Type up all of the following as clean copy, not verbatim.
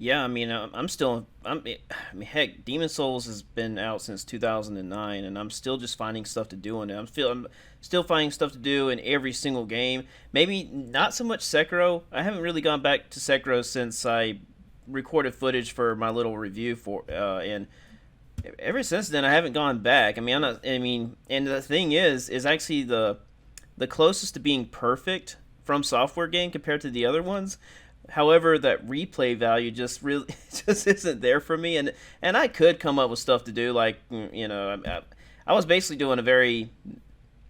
Yeah, I mean, I mean, heck, Demon Souls has been out since 2009, and I'm still just finding stuff to do in it. I'm still finding stuff to do in every single game. Maybe not so much Sekiro. I haven't really gone back to Sekiro since I recorded footage for my little review and ever since then I haven't gone back. I mean, I'm not. I mean, and the thing is actually the closest to being perfect from software game compared to the other ones. However, that replay value just really just isn't there for me, and I could come up with stuff to do, like I was basically doing a very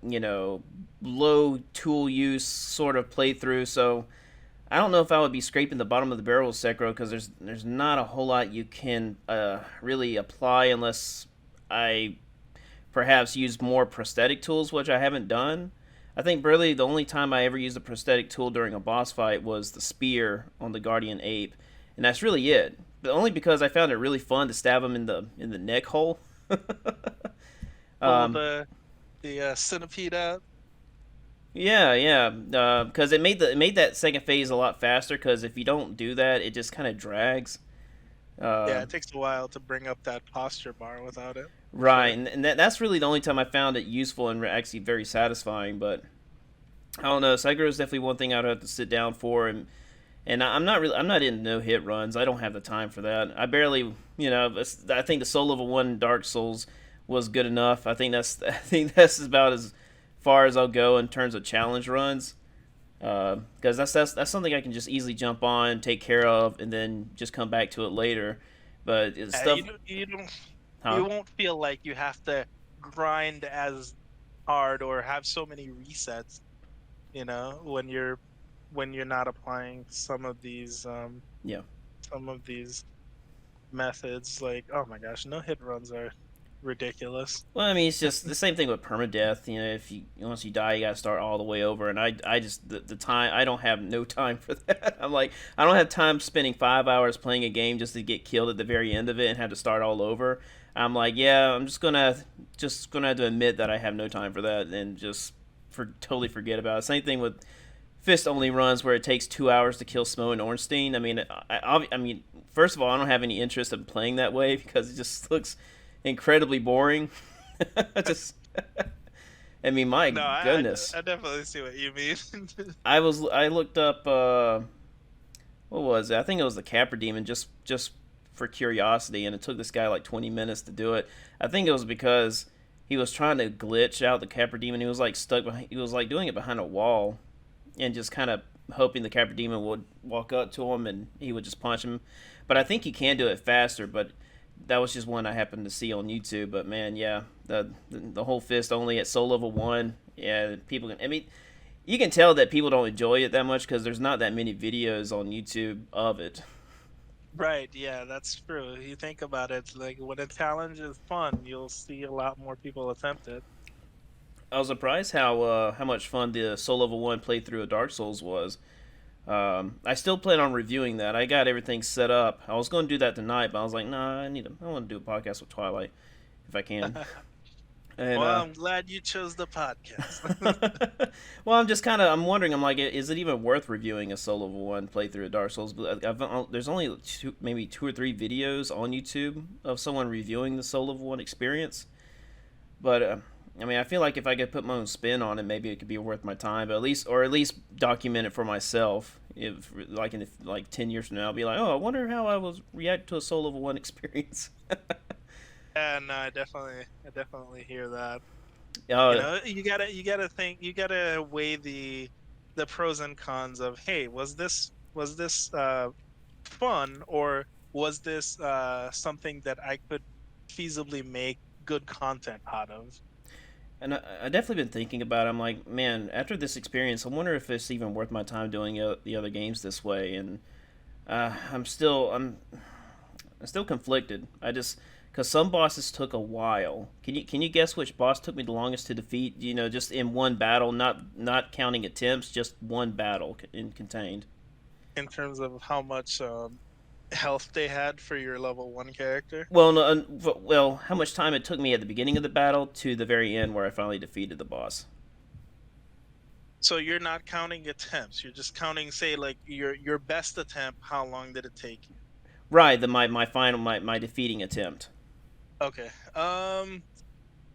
you know low tool use sort of playthrough, so I don't know if I would be scraping the bottom of the barrel with Sekiro because there's not a whole lot you can really apply unless I perhaps use more prosthetic tools, which I haven't done. I think really the only time I ever used a prosthetic tool during a boss fight was the spear on the Guardian Ape, and that's really it. But only because I found it really fun to stab him in the neck hole. Pull um, the centipede out. yeah, yeah, because it made that second phase a lot faster. Because if you don't do that, it just kind of drags. Yeah, Uh, it takes a while to bring up that posture bar without it, for right, sure. and that's really the only time I found it useful and actually very satisfying. But I don't know, Sekiro is definitely one thing I'd have to sit down for, and I'm not in no hit runs. I don't have the time for that. I barely, I think the Soul Level 1 Dark Souls was good enough. I think that's about as far as I'll go in terms of challenge runs. Because that's something I can just easily jump on, take care of, and then just come back to it later. But it's stuff, You huh? won't feel like you have to grind as hard or have so many resets, when you're not applying Yeah. some of these methods. Like, oh my gosh, no hit runs are ridiculous. Well, I mean, it's just the same thing with permadeath. If you once you die, you gotta start all the way over. And I just the time I don't have no time for that. I'm like, I don't have time spending 5 hours playing a game just to get killed at the very end of it and have to start all over. I'm like, yeah, I'm just gonna have to admit that I have no time for that and just totally forget about it. Same thing with fist only runs where it takes 2 hours to kill Smo and Ornstein. I mean, I mean, first of all, I don't have any interest in playing that way because it just looks incredibly boring. Just, I mean, my No, goodness. I definitely see what you mean. I looked up what was it? I think it was the Capra Demon just for curiosity, and it took this guy like 20 minutes to do it. I think it was because he was trying to glitch out the Capra Demon. He was like stuck behind. He was like doing it behind a wall, and just kind of hoping the Capra Demon would walk up to him and he would just punch him. But I think he can do it faster. But that was just one I happened to see on YouTube. But man, yeah, the whole fist only at Soul Level 1. Yeah, people can. I mean, you can tell that people don't enjoy it that much because there's not that many videos on YouTube of it. Right, yeah, that's true. You think about it, like when a challenge is fun, you'll see a lot more people attempt it. I was surprised how much fun the Soul Level 1 playthrough of Dark Souls was. I still plan on reviewing that. I got everything set up. I was going to do that tonight, but I was like, nah, I want to do a podcast with Twilight if I can. And Well, I'm glad you chose the podcast. well, I'm wondering. I'm like, is it even worth reviewing a Solo One playthrough of Dark Souls? But there's only maybe two or three videos on YouTube of someone reviewing the Solo One experience. But I mean, I feel like if I could put my own spin on it, maybe it could be worth my time. But at least document it for myself. If like in like 10 years from now, I'll be like, oh, I wonder how I was react to a Solo One experience. Yeah, no, I definitely hear that. uh, You gotta think, you gotta weigh the pros and cons of, hey, was this fun, or was this something that I could feasibly make good content out of? And I definitely been thinking about it. I'm like, man, after this experience, I wonder if it's even worth my time doing the other games this way. And I'm still conflicted. I just because some bosses took a while. Can you guess which boss took me the longest to defeat? Just in one battle, not counting attempts, just one battle in contained. In terms of how much health they had for your level one character. Well, no, well, how much time it took me at the beginning of the battle to the very end where I finally defeated the boss. So you're not counting attempts. You're just counting, say, like your best attempt. How long did it take you? Right, my final my defeating attempt. Okay.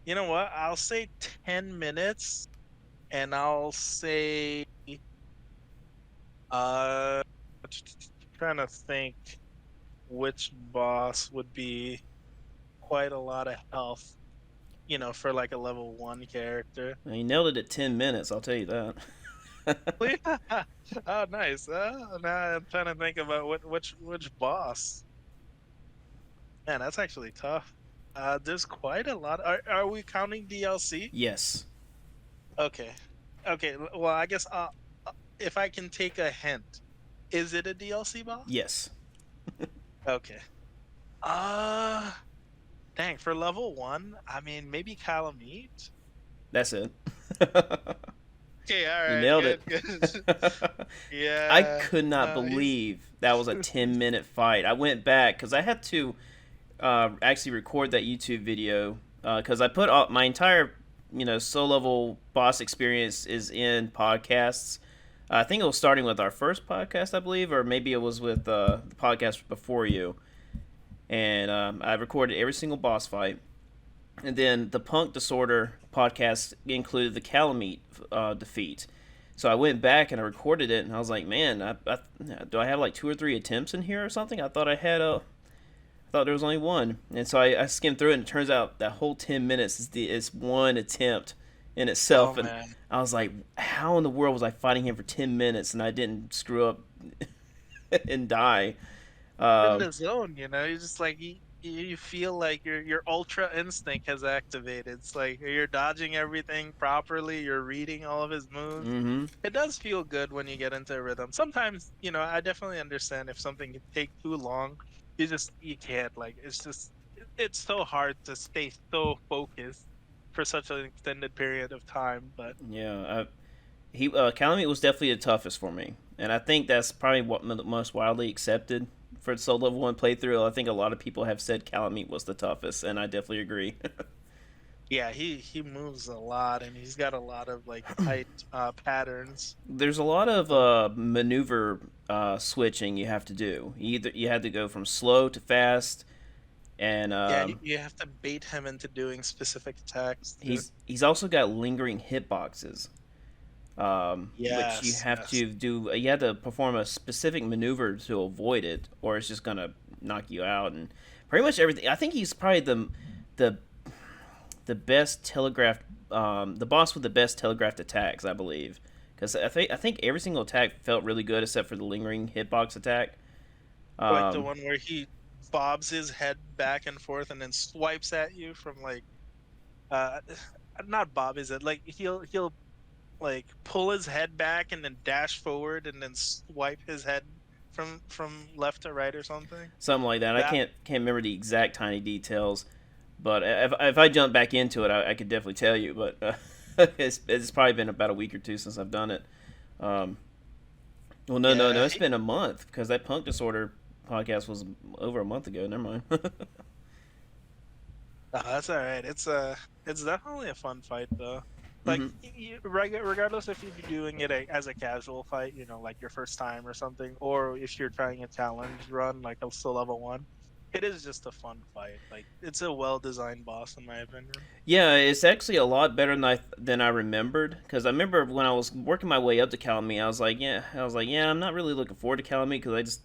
You know what? I'll say 10 minutes, and I'll say uh trying to think which boss would be quite a lot of health, for like a level 1 character. And he nailed it at 10 minutes. I'll tell you that. Oh, nice. Now I'm trying to think about which boss. Man, that's actually tough. There's quite a lot. Are we counting DLC? Yes. Okay. Okay. Well, I guess if I can take a hint, is it a DLC boss? Yes. Okay. Uh, Dang, for level 1, I mean, maybe Calamite? That's it. Okay, all You right, nailed good, it. good. I Yeah, could not no, he's believe that was a 10-minute fight. I went back because I had to actually record that YouTube video because I put all, my entire solo level boss experience is in podcasts. I think it was starting with our first podcast, I believe, or maybe it was with the podcast before you. And I recorded every single boss fight. And then the Punk Disorder podcast included the Calamite defeat. So I went back and I recorded it, and I was like, man, do I have like 2 or 3 attempts in here or something? I thought I had I thought there was only one. And so I skimmed through it, and it turns out that whole 10 minutes is one attempt in oh itself. And man. I was like, how in the world was I fighting him for 10 minutes and I didn't screw up and die? In Um, the zone, you just like you feel like your ultra instinct has activated. It's like you're dodging everything properly, you're reading all of his moves. mm-hmm. It does feel good when you get into a rhythm. Sometimes, I definitely understand if something can take too long, you can't. Like it's so hard to stay so focused for such an extended period of time. But Yeah, Calamite was definitely the toughest for me, and I think that's probably what the most widely accepted for solo level 1 playthrough. I think a lot of people have said Calamite was the toughest, and I definitely agree. yeah, he moves a lot and he's got a lot of like tight patterns. There's a lot of maneuver switching you have to do. Either you had to go from slow to fast, and Yeah, you have to bait him into doing specific attacks too. he's also got lingering hitboxes. Which you Yes, have yes. to do. You have to perform a specific maneuver to avoid it, or it's just gonna knock you out. And pretty much everything. I think he's probably the the best telegraphed, the boss with the best telegraphed attacks, I believe. Because I think every single attack felt really good except for the lingering hitbox attack. Like the Um, one where he bobs his head back and forth and then swipes at you from like uh not bob is it? Like he'll like pull his head back and then dash forward and then swipe his head from left to right or something. Something like that. I That can't remember the exact tiny details, but if I jump back into it, I could definitely tell you. But it's probably been about a week or two since I've done it. Um, well, no, yeah, it's been a month because that Punk Disorder podcast was over a month ago. Never mind. no, that's all right. It's definitely a fun fight though. Like hmm regardless if you're doing it as a casual fight, like your first time or something, or if you're trying a challenge run like a still level 1, it is just a fun fight. Like it's a well-designed boss in my opinion. Yeah, it's actually a lot better than I remembered. Because I remember when I was working my way up to Calamite, yeah, I'm not really looking forward to Calamite because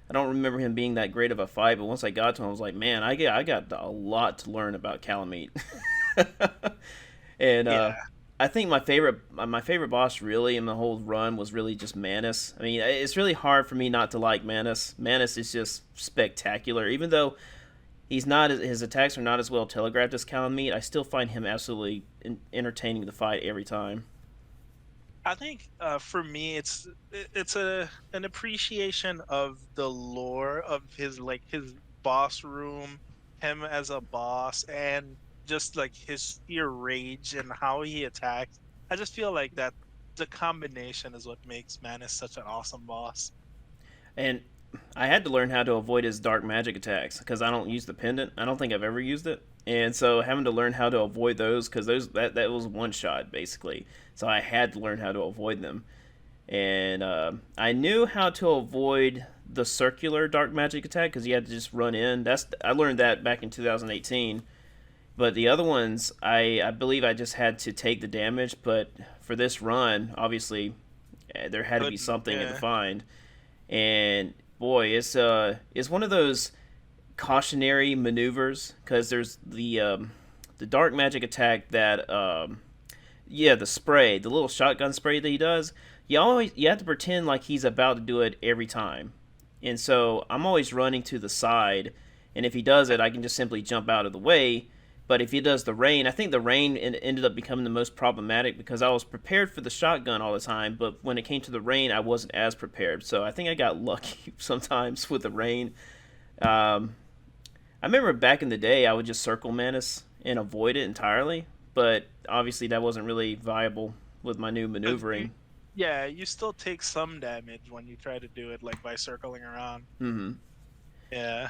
I don't remember him being that great of a fight. But once I got to him, I was like, man, I got a lot to learn about Calamite. And Yeah, I think my favorite boss really in the whole run was really just Manus. I mean, it's really hard for me not to like Manus. Manus is just spectacular, even though his attacks are not as well telegraphed as Calamite. I still find him absolutely entertaining the fight every time. I think for me it's an appreciation of the lore of his boss room, him as a boss, and just like his sheer rage and how he attacks. I just feel like that the combination is what makes Manus such an awesome boss. And I had to learn how to avoid his dark magic attacks because I don't use the pendant. I don't think I've ever used it, and so having to learn how to avoid those because that was one shot basically. So I had to learn how to avoid them, and I knew how to avoid the circular dark magic attack because you had to just run in. That's I learned that back in 2018. But the other ones, I believe I just had to take the damage. But for this run, obviously, there had to be Couldn't. something to Yeah. find. And boy, it's one of those cautionary maneuvers because there's the dark magic attack that yeah, the spray, the little shotgun spray that he does. You have to pretend like he's about to do it every time, and so I'm always running to the side. And if he does it, I can just simply jump out of the way. But if he does the rain, I think the rain ended up becoming the most problematic because I was prepared for the shotgun all the time, but when it came to the rain, I wasn't as prepared. So I think I got lucky sometimes with the rain. Um, I remember back in the day, I would just circle Manus and avoid it entirely, but obviously that wasn't really viable with my new 'Cause you, maneuvering. yeah, you still take some damage when you try to do it like by circling around. Hmm. Yeah.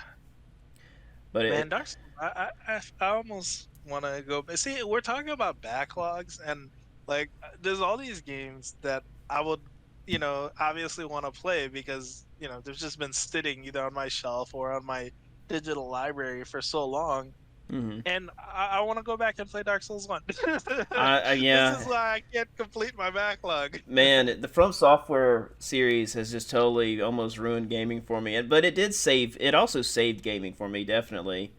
But Man, Dark Souls, I almost want to go. But see, we're talking about backlogs, and like, there's all these games that I would, obviously want to play because there's just been sitting either on my shelf or on my digital library for so long, hmm and I want to go back and play Dark Souls 1. This yeah, is why I can't complete my backlog. man, the From Software series has just totally almost ruined gaming for me. But it did save. It also saved gaming for me, definitely.